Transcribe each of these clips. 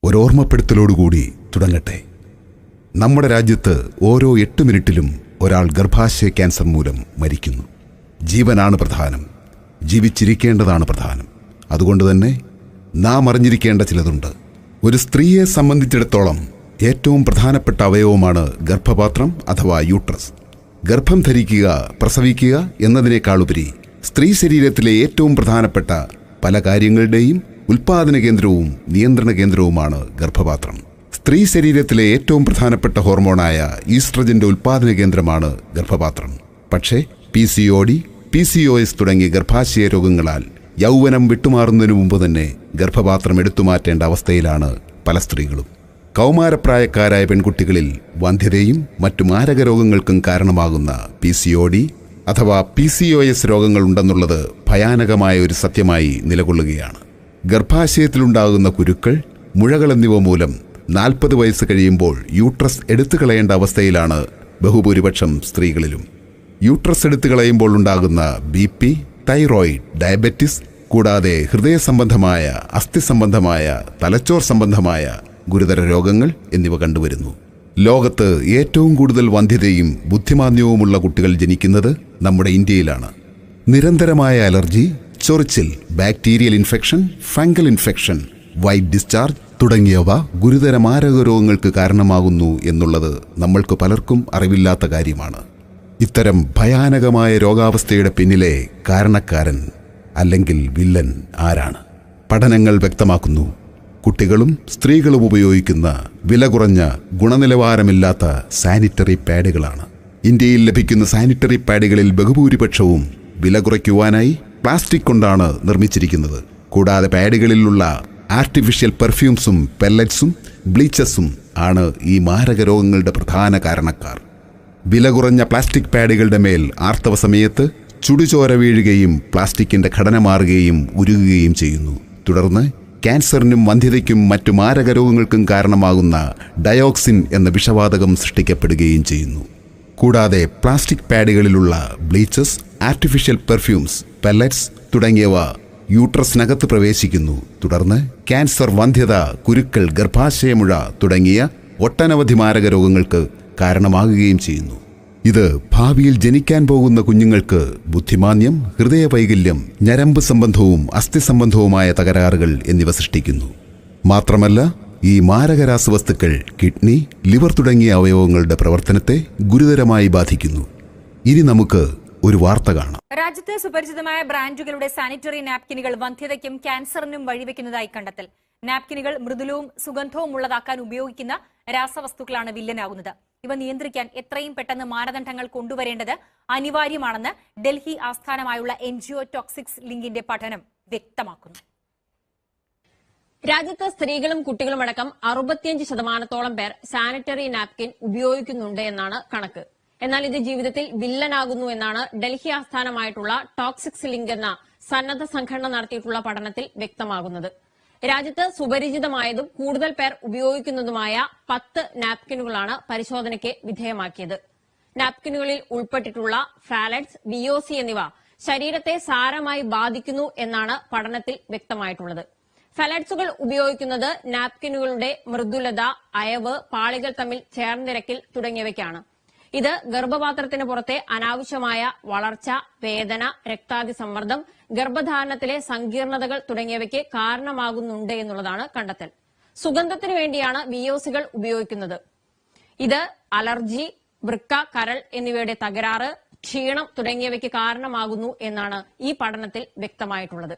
ഒരോർമ്മപ്പെടുത്തലോടുകൂടി തുടങ്ങട്ടെ. നമ്മുടെ രാജ്യത്ത് ഓരോ 8 മിനിറ്റിലും ഒരാൾ ഗർഭാശയ ക്യാൻസർ മൂലം മരിക്കുന്നു. ജീവനാണ് പ്രധാനം, ജീവിച്ചിരിക്കേണ്ടതാണ് പ്രധാനം. അതുകൊണ്ട് തന്നെ നാം അറിഞ്ഞിരിക്കേണ്ട ചിലതുണ്ട്. ഒരു സ്ത്രീയെ സംബന്ധിച്ചിടത്തോളം ഏറ്റവും പ്രധാനപ്പെട്ട അവയവമാണ് ഗർഭപാത്രം അഥവാ യൂട്രസ്. ഗർഭം ധരിക്കുക, പ്രസവിക്കുക എന്നതിനേക്കാളുപരി സ്ത്രീ ശരീരത്തിലെ ഏറ്റവും പ്രധാനപ്പെട്ട പല കാര്യങ്ങളുടെയും ഉൽപാദന കേന്ദ്രവും നിയന്ത്രണ കേന്ദ്രവുമാണ് ഗർഭപാത്രം. സ്ത്രീ ശരീരത്തിലെ ഏറ്റവും പ്രധാനപ്പെട്ട ഹോർമോണായ ഈസ്ട്രജന്റെ ഉൽപാദന കേന്ദ്രമാണ് ഗർഭപാത്രം. പക്ഷേ PCOD, PCOS തുടങ്ങിയ ഗർഭാശയ രോഗങ്ങളാൽ യൗവനം വിട്ടുമാറുന്നതിനു മുമ്പ് തന്നെ ഗർഭപാത്രം എടുത്തുമാറ്റേണ്ട അവസ്ഥയിലാണ് പല സ്ത്രീകളും. കൗമാരപ്രായക്കാരായ പെൺകുട്ടികളിൽ വന്ധ്യതയും മറ്റു മാരക രോഗങ്ങൾക്കും കാരണമാകുന്ന PCOD അഥവാ PCOS രോഗങ്ങൾ ഉണ്ടെന്നുള്ളത് ഭയാനകമായ ഒരു സത്യമായി നിലകൊള്ളുകയാണ്. ഗർഭാശയത്തിലുണ്ടാകുന്ന കുരുക്കൾ, മുഴകൾ എന്നിവ മൂലം 40 വയസ്സ് കഴിയുമ്പോൾ യൂട്രസ് എടുത്തു കളയേണ്ട അവസ്ഥയിലാണ് ബഹുഭൂരിപക്ഷം സ്ത്രീകളിലും. യൂട്രസ് എടുത്തു കളയുമ്പോൾ ഉണ്ടാകുന്ന BP, തൈറോയിഡ്, ഡയബറ്റിസ് കൂടാതെ ഹൃദയ സംബന്ധമായ, അസ്ഥി സംബന്ധമായ, തലച്ചോർ സംബന്ധമായ ഗുരുതര രോഗങ്ങൾ എന്നിവ കണ്ടുവരുന്നു. ലോകത്ത് ഏറ്റവും കൂടുതൽ വന്ധ്യതയും ബുദ്ധിമാന്ദ്യവുമുള്ള കുട്ടികൾ ജനിക്കുന്നത് നമ്മുടെ ഇന്ത്യയിലാണ്. നിരന്തരമായ അലർജി, ചൊറിച്ചിൽ, bacterial infection, fungal infection, white discharge തുടങ്ങിയവ ഗുരുതര മാരക രോഗങ്ങൾക്ക് കാരണമാകുന്നു എന്നുള്ളത് നമ്മൾക്ക് പലർക്കും അറിവില്ലാത്ത കാര്യമാണ്. ഇത്തരം ഭയാനകമായ രോഗാവസ്ഥയുടെ പിന്നിലെ കാരണക്കാരൻ അല്ലെങ്കിൽ വില്ലൻ ആരാണ്? പഠനങ്ങൾ വ്യക്തമാക്കുന്നു, കുട്ടികളും സ്ത്രീകളും ഉപയോഗിക്കുന്ന വില കുറഞ്ഞ ഗുണനിലവാരമില്ലാത്ത സാനിറ്ററി പാഡുകളാണ്. ഇന്ത്യയിൽ ലഭിക്കുന്ന സാനിറ്ററി പാഡുകളിൽ ബഹുഭൂരിപക്ഷവും വില കുറയ്ക്കുവാനായി പ്ലാസ്റ്റിക് കൊണ്ടാണ് നിർമ്മിച്ചിരിക്കുന്നത്. കൂടാതെ പാഡുകളിലുള്ള ആർട്ടിഫിഷ്യൽ പെർഫ്യൂംസും പെല്ലറ്റ്സും ബ്ലീച്ചസും ആണ് ഈ മാരക രോഗങ്ങളുടെ പ്രധാന കാരണക്കാർ. വില കുറഞ്ഞ പ്ലാസ്റ്റിക് പാഡുകളുടെ മേൽ ആർത്തവ സമയത്ത് ചുടുചോര വീഴുകയും പ്ലാസ്റ്റിക്കിന്റെ ഘടന മാറുകയും ഉരുകുകയും ചെയ്യുന്നു. തുടർന്ന് ക്യാൻസറിനും വന്ധ്യതയ്ക്കും മറ്റു മാരക രോഗങ്ങൾക്കും കാരണമാകുന്ന ഡയോക്സിൻ എന്ന വിഷവാതകം സൃഷ്ടിക്കപ്പെടുകയും ചെയ്യുന്നു. കൂടാതെ plastic പാഡുകളിലുള്ള bleaches, artificial perfumes, pellets തുടങ്ങിയവ യൂട്രസിനകത്ത് പ്രവേശിക്കുന്നു. തുടർന്ന് ക്യാൻസർ, വന്ധ്യത, കുരുക്കൾ, ഗർഭാശയമുഴ തുടങ്ങിയ ഒട്ടനവധി മാരക രോഗങ്ങൾക്ക് കാരണമാകുകയും ചെയ്യുന്നു. ഇത് ഭാവിയിൽ ജനിക്കാൻ പോകുന്ന കുഞ്ഞുങ്ങൾക്ക് ബുദ്ധിമാന്ദ്യം, ഹൃദയവൈകല്യം, ഞരമ്പ് സംബന്ധവും അസ്ഥി സംബന്ധവുമായ തകരാറുകൾ എന്നിവ സൃഷ്ടിക്കുന്നു. മാത്രമല്ല, ഈ മാരക രാസവസ്തുക്കൾ കിഡ്നി, ലിവർ തുടങ്ങിയ അവയവങ്ങളുടെ പ്രവർത്തനത്തെ ഗുരുതരമായി ബാധിക്കുന്നു. ഇനി നമുക്ക് ഒരു വാർത്ത കാണാം. രാജ്യത്ത് സുപരിചിതമായ ബ്രാൻഡുകളുടെ സാനിറ്ററി നാപ്കിനുകൾ വന്ധ്യതയ്ക്കും ക്യാൻസറിനും വഴിവെക്കുന്നതായി കണ്ടെത്തൽ. നാപ്കിനുകൾ മൃദുലവും സുഗന്ധവും ഉള്ളതാക്കാൻ ഉപയോഗിക്കുന്ന രാസവസ്തുക്കളാണ് വില്ലനാകുന്നത്. ഇവ നിയന്ത്രിക്കാൻ എത്രയും പെട്ടെന്ന് മാനദണ്ഡങ്ങൾ കൊണ്ടുവരേണ്ടത് അനിവാര്യമാണെന്ന് ഡൽഹി ആസ്ഥാനമായുള്ള NGO ടോക്സിക്സ് ലിങ്കിന്റെ പഠനം വ്യക്തമാക്കുന്നു. രാജ്യത്ത് സ്ത്രീകളും കുട്ടികളുമടക്കം 65% പേർ സാനിറ്ററി നാപ്കിൻ ഉപയോഗിക്കുന്നുണ്ട് എന്നാണ് കണക്ക്. എന്നാൽ ഇത് ജീവിതത്തിൽ വില്ലനാകുന്നു എന്നാണ് ഡൽഹി ആസ്ഥാനമായിട്ടുള്ള ടോക്സിക്സ് ലിങ്ക് എന്ന സന്നദ്ധ സംഘടന നടത്തിയിട്ടുള്ള പഠനത്തിൽ വ്യക്തമാകുന്നത്. രാജ്യത്ത് സുപരിചിതമായതും കൂടുതൽ പേർ ഉപയോഗിക്കുന്നതുമായ 10 നാപ്കിനുകളാണ് പരിശോധനയ്ക്ക് വിധേയമാക്കിയത്. നാപ്കിനുകളിൽ ഉൾപ്പെട്ടിട്ടുള്ള ഫാലറ്റ്സ്, VOC എന്നിവ ശരീരത്തെ സാരമായി ബാധിക്കുന്നു എന്നാണ് പഠനത്തിൽ വ്യക്തമായിട്ടുള്ളത്. ഫാലറ്റ്സുകൾ ഉപയോഗിക്കുന്നത് നാപ്കിനുകളുടെ മൃദുലത, അയവ്, പാളികൾ തമ്മിൽ ചേർന്നിരക്കൽ തുടങ്ങിയവയ്ക്കാണ്. ഇത് ഗർഭപാത്രത്തിന് പുറത്തെ അനാവശ്യമായ വളർച്ച, വേദന, രക്താതിസമ്മർദ്ദം, ഗർഭധാരണത്തിലെ സങ്കീർണതകൾ തുടങ്ങിയവയ്ക്ക് കാരണമാകുന്നുണ്ട് എന്നുള്ളതാണ് കണ്ടെത്തൽ. സുഗന്ധത്തിനു വേണ്ടിയാണ് VOCകൾ ഉപയോഗിക്കുന്നത്. ഇത് അലർജി, വൃക്ക, കരൾ എന്നിവയുടെ തകരാറ്, ക്ഷീണം തുടങ്ങിയവയ്ക്ക് കാരണമാകുന്നു എന്നാണ് ഈ പഠനത്തിൽ വ്യക്തമായിട്ടുള്ളത്.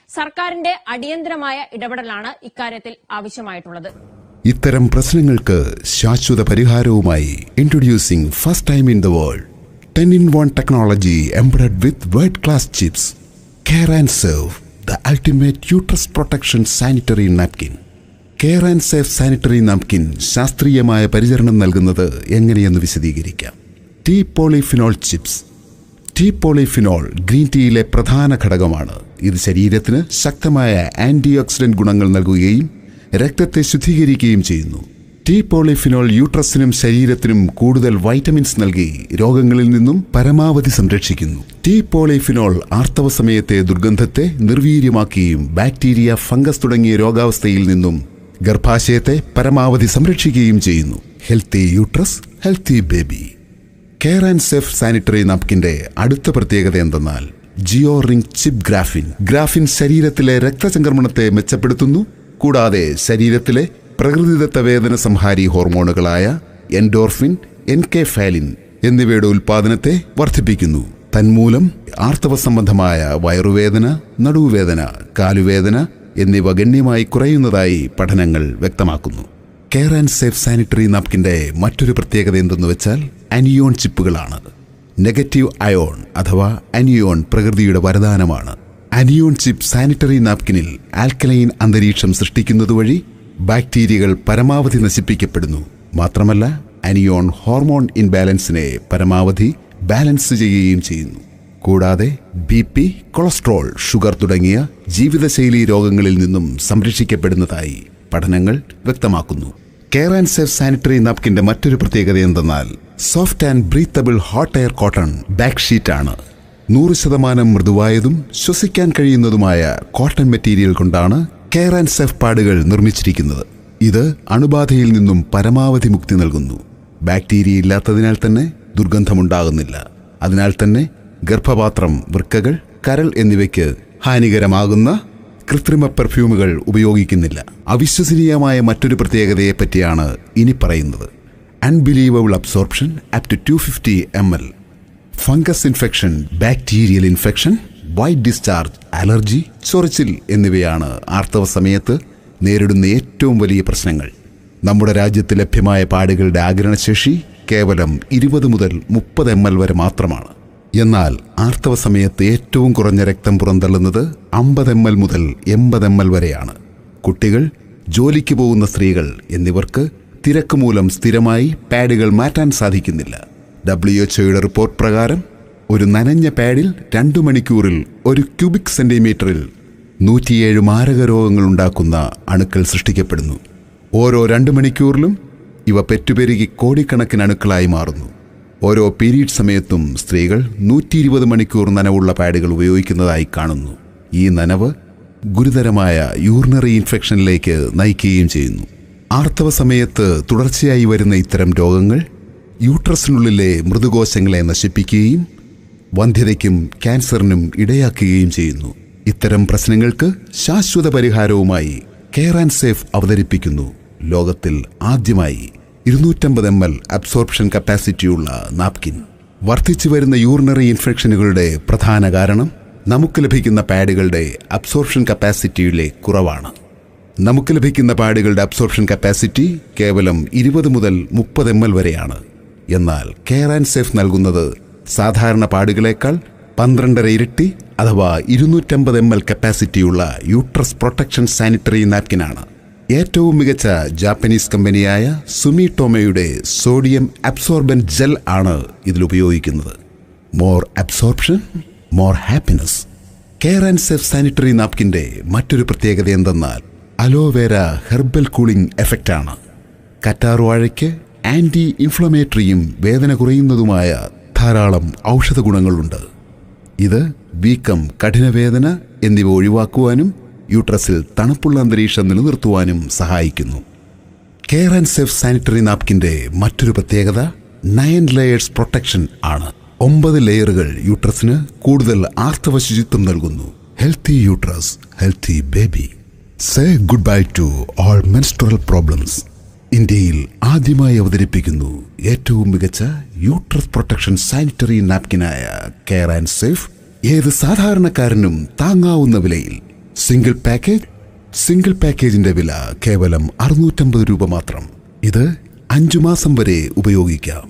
സർക്കാരിന്റെ അടിയന്തരമായ ഇടപെടലാണ് ഇക്കാര്യത്തിൽ ആവശ്യമായിട്ടുള്ളത്. ഇത്തരം പ്രശ്നങ്ങൾക്ക് ശാശ്വത പരിഹാരവുമായി introducing first time in the world 10-in-1 technology embedded with world class chips, care and save, the ultimate uterus protection sanitary napkin. Care and save sanitary napkin ശാസ്ത്രീയമായ പരിചരണം നൽകുന്നത് എങ്ങനെയെന്ന് വിശദീകരിക്കാം. Tea polyphenol chips. Tea polyphenol green ടീയിലെ പ്രധാന ഘടകമാണ്. ഇത് ശരീരത്തിന് ശക്തമായ ആന്റി ഓക്സിഡന്റ് ഗുണങ്ങൾ നൽകുകയും രക്തത്തെ ശുദ്ധീകരിക്കുകയും ചെയ്യുന്നു. ടീ പോളിഫിനോൾ യൂട്രസിനും ശരീരത്തിനും കൂടുതൽ വൈറ്റമിൻസ് നൽകി രോഗങ്ങളിൽ നിന്നും പരമാവധി സംരക്ഷിക്കുന്നു. ടീ പോളിഫിനോൾ ആർത്തവ സമയത്തെ ദുർഗന്ധത്തെ നിർവീര്യമാക്കുകയും ബാക്ടീരിയ, ഫംഗസ് തുടങ്ങിയ രോഗാവസ്ഥയിൽ നിന്നും ഗർഭാശയത്തെ പരമാവധി സംരക്ഷിക്കുകയും ചെയ്യുന്നു. Healthy uterus, healthy baby. Care and safe sanitary നാപ്കിന്റെ അടുത്ത പ്രത്യേകത എന്തെന്നാൽ geo ring chip graphene. Graphene ശരീരത്തിലെ രക്തചംക്രമണത്തെ മെച്ചപ്പെടുത്തുന്നു. കൂടാതെ ശരീരത്തിലെ പ്രകൃതിദത്ത വേദന സംഹാരി ഹോർമോണുകളായ എൻഡോർഫിൻ, എൻകെഫാലിൻ എന്നിവയുടെ ഉൽപാദനത്തെ വർദ്ധിപ്പിക്കുന്നു. തന്മൂലം ആർത്തവ സംബന്ധമായ വയറുവേദന, നടുവുവേദന, കാലുവേദന എന്നിവ ഗണ്യമായി കുറയുന്നതായി പഠനങ്ങൾ വ്യക്തമാക്കുന്നു. കെയർ ആൻഡ് സേഫ് സാനിറ്ററി നാപ്കിന്റെ മറ്റൊരു പ്രത്യേകത എന്തെന്ന് വെച്ചാൽ അനിയോൺ ചിപ്പുകളാണ്. നെഗറ്റീവ് അയോൺ അഥവാ അനിയോൺ പ്രകൃതിയുടെ വരദാനമാണ്. അനിയോൺ ചിപ്പ് സാനിറ്ററി നാപ്കിനിൽ ആൽക്കലൈൻ അന്തരീക്ഷം സൃഷ്ടിക്കുന്നതുവഴി ബാക്ടീരിയകൾ പരമാവധി നശിപ്പിക്കപ്പെടുന്നു. മാത്രമല്ല അനിയോൺ ഹോർമോൺ ഇൻബാലൻസിനെ പരമാവധി ബാലൻസ് ചെയ്യുകയും ചെയ്യുന്നു. കൂടാതെ BP, കൊളസ്ട്രോൾ, ഷുഗർ തുടങ്ങിയ ജീവിതശൈലി രോഗങ്ങളിൽ നിന്നും സംരക്ഷിക്കപ്പെടുന്നതായി പഠനങ്ങൾ വ്യക്തമാക്കുന്നു. കെയർ ആൻഡ് സേഫ് സാനിറ്ററി നാപ്കിന്റെ മറ്റൊരു പ്രത്യേകത എന്തെന്നാൽ soft and breathable hot air cotton back ഷീറ്റാണ്. 100% മൃദുവായതും ശ്വസിക്കാൻ കഴിയുന്നതുമായ കോട്ടൺ മെറ്റീരിയൽ കൊണ്ടാണ് കെയർ ആൻഡ് സേഫ് പാഡുകൾ നിർമ്മിച്ചിരിക്കുന്നത്. ഇത് അണുബാധയിൽ നിന്നും പരമാവധി മുക്തി നൽകുന്നു. ബാക്ടീരിയ ഇല്ലാത്തതിനാൽ തന്നെ ദുർഗന്ധമുണ്ടാകുന്നില്ല. അതിനാൽ തന്നെ ഗർഭപാത്രം, വൃക്കകൾ, കരൾ എന്നിവയ്ക്ക് ഹാനികരമാകുന്ന കൃത്രിമ പെർഫ്യൂമുകൾ ഉപയോഗിക്കുന്നില്ല. അവിശ്വസനീയമായ മറ്റൊരു പ്രത്യേകതയെപ്പറ്റിയാണ് ഇനി പറയുന്നത്. Unbelievable absorption up to 250 ml. Fungus infection, bacterial infection, white discharge, allergy, ചൊറിച്ചിൽ എന്നിവയാണ് ആർത്തവ സമയത്ത് നേരിടുന്ന ഏറ്റവും വലിയ പ്രശ്നങ്ങൾ. നമ്മുടെ രാജ്യത്ത് ലഭ്യമായ പാഡുകളുടെ ആഗിരണശേഷി കേവലം 20 മുതൽ 30 ml വരെ മാത്രമാണ്. എന്നാൽ ആർത്തവ സമയത്ത് ഏറ്റവും കുറഞ്ഞ രക്തം പുറന്തള്ളുന്നത് 50 ml മുതൽ 80 ml വരെയാണ്. കുട്ടികൾ, ജോലിക്ക് പോകുന്ന സ്ത്രീകൾ എന്നിവർക്ക് തിരക്ക് മൂലം സ്ഥിരമായി പാഡുകൾ മാറ്റാൻ സാധിക്കുന്നില്ല. WHO റിപ്പോർട്ട് പ്രകാരം ഒരു നനഞ്ഞ പാഡിൽ 2 മണിക്കൂറിൽ 1 ക്യൂബിക് സെന്റിമീറ്ററിൽ 107 മാരക രോഗങ്ങൾ ഉണ്ടാക്കുന്ന അണുക്കൾ സൃഷ്ടിക്കപ്പെടുന്നു. ഓരോ 2 മണിക്കൂറിലും ഇവ പെറ്റുപെരുകി കോടിക്കണക്കിന് അണുക്കളായി മാറുന്നു. ഓരോ പീരീഡ് സമയത്തും സ്ത്രീകൾ 120 മണിക്കൂർ നനവുള്ള പാഡുകൾ ഉപയോഗിക്കുന്നതായി കാണുന്നു. ഈ നനവ് ഗുരുതരമായ യൂറിനറി ഇൻഫെക്ഷനിലേക്ക് നയിക്കുകയും ചെയ്യുന്നു. ആർത്തവ സമയത്ത് തുടർച്ചയായി വരുന്ന ഇത്തരം രോഗങ്ങൾ യൂട്രസിനുള്ളിലെ മൃദുകോശങ്ങളെ നശിപ്പിക്കുകയും വന്ധ്യതയ്ക്കും ക്യാൻസറിനും ഇടയാക്കുകയും ചെയ്യുന്നു. ഇത്തരം പ്രശ്നങ്ങൾക്ക് ശാശ്വത പരിഹാരവുമായി കെയർ ആൻഡ് സേഫ് അവതരിപ്പിക്കുന്നു ലോകത്തിൽ ആദ്യമായി 250 ml അബ്സോർപ്ഷൻ കപ്പാസിറ്റിയുള്ള നാപ്കിൻ. വർദ്ധിച്ചു വരുന്ന യൂറിനറി ഇൻഫെക്ഷനുകളുടെ പ്രധാന കാരണം നമുക്ക് ലഭിക്കുന്ന പാഡുകളുടെ അബ്സോർപ്ഷൻ കപ്പാസിറ്റിയിലെ കുറവാണ്. നമുക്ക് ലഭിക്കുന്ന പാഡുകളുടെ അബ്സോർപ്ഷൻ കപ്പാസിറ്റി കേവലം 20 മുതൽ 30 ml വരെയാണ്. എന്നാൽ കെയർ ആൻഡ് സേഫ് നൽകുന്നത് സാധാരണ പാഡുകളേക്കാൾ 12 ഇരട്ടി അഥവാ 250 ml കപ്പാസിറ്റിയുള്ള യൂട്രസ് പ്രൊട്ടക്ഷൻ സാനിറ്ററി നാപ്കിനാണ്. ഏറ്റവും മികച്ച ജാപ്പനീസ് കമ്പനിയായ സുമിടോമോയുടെ സോഡിയം അബ്സോർബന്റ് ജെൽ ആണ് ഇതിൽ ഉപയോഗിക്കുന്നത്. More absorption, more happiness. Care and safe sanitary നാപ്കിന്റെ മറ്റൊരു പ്രത്യേകത എന്തെന്നാൽ അലോവേര ഹെർബൽ കൂളിംഗ് എഫക്റ്റാണ്. കറ്റാർവാഴയ്ക്ക് ആന്റി ഇൻഫ്ലമേറ്ററിയും വേദന കുറയുന്നതുമായ ധാരാളം ഔഷധ ഗുണങ്ങളുണ്ട്. ഇത് വീക്കം, കഠിനവേദന എന്നിവ ഒഴിവാക്കുവാനും യൂട്രസിൽ തണുപ്പുള്ള അന്തരീക്ഷം നിലനിർത്തുവാനും സഹായിക്കുന്നു. കെയർ ആൻഡ് സേഫ് സാനിറ്ററി നാപ്കിന്റെ മറ്റൊരു പ്രത്യേകത 9 ലെയേഴ്സ് പ്രൊട്ടക്ഷൻ ആണ്. 9 ലെയറുകൾ യൂട്രസിന് കൂടുതൽ ആർത്തവ ശുചിത്വം നൽകുന്നു. Healthy uterus, healthy baby. Say good bye to all menstrual problems. ഇന്ത്യയിൽ ആദ്യമായി അവതരിപ്പിക്കുന്നു ഏറ്റവും മികച്ച യൂട്രസ് പ്രൊട്ടക്ഷൻ സാനിറ്ററി നാപ്കിനായ കെയർ ആൻഡ് സേഫ്. ഏത് സാധാരണക്കാരനും താങ്ങാവുന്ന വിലയിൽ. സിംഗിൾ പാക്കേജിന്റെ വില കേവലം 650 രൂപ മാത്രം. ഇത് 5 മാസം വരെ ഉപയോഗിക്കാം.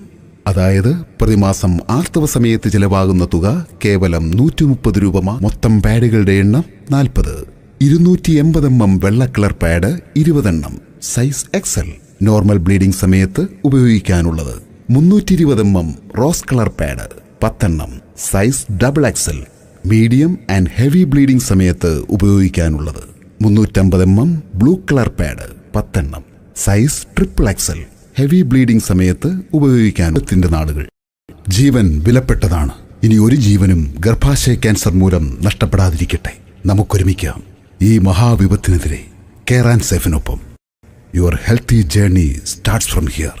അതായത് പ്രതിമാസം ആർത്തവ സമയത്ത് ചിലവാകുന്ന തുക കേവലം 130 രൂപ. മൊത്തം പാഡുകളുടെ എണ്ണം 40. 280 mm വെള്ള കളർ പാഡ് 20 എണ്ണം, സൈസ് XL. നോർമൽ ബ്ലീഡിംഗ് സമയത്ത് ഉപയോഗിക്കാനുള്ളത് 320 mm റോസ് കളർ പാഡ് 10 എണ്ണം, size XXL. Medium and heavy bleeding സമയത്ത് ഉപയോഗിക്കാനുള്ളത് 350 mm ബ്ലൂ കളർ പാഡ് 10 എണ്ണം, സൈസ് XXL. ഹെവി ബ്ലീഡിംഗ് സമയത്ത് ഉപയോഗിക്കാനുള്ള നാളുകൾ. ജീവൻ വിലപ്പെട്ടതാണ്. ഇനി ഒരു ജീവനും ഗർഭാശയ ക്യാൻസർ മൂലം നഷ്ടപ്പെടാതിരിക്കട്ടെ. നമുക്കൊരുമിക്കാം ഈ മഹാവിപത്തിനെതിരെ കെയർ ആൻഡ് സേഫിനൊപ്പം. Your healthy journey starts from here.